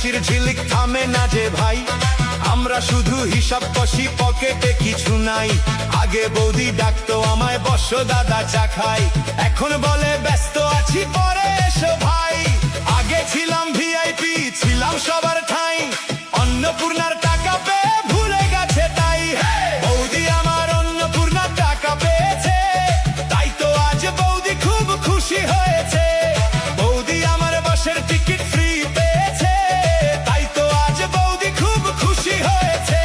হাসির ঝিলিক থামে না যে ভাই, আমরা শুধু হিসাব কষি, পকেটে কিছু নাই। আগে বৌদি ডাকতো আমায় বসো দাদা চা খাই, এখন বলে ব্যস্ত আছি পরে এসো ভাই। আগে ছিলাম ভিআইপি, ছিলাম সবার ঠাই, অন্নপূর্ণার টাকা পেয়ে ভুলে গেছে তাই। বৌদি আমার অন্নপূর্ণার টাকা পেয়েছে, তাই তো আজ বৌদি খুব খুশি হয়েছে। বৌদি আমার বাসের টিকিট ফ্রি পেয়েছে, তাই তো আজ বৌদি খুব খুশি হয়েছে।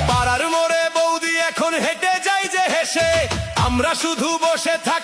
পাড়ার মোড়ে বৌদি এখন হেঁটে যাই যে হেসে, আমরা শুধু বসে থাকি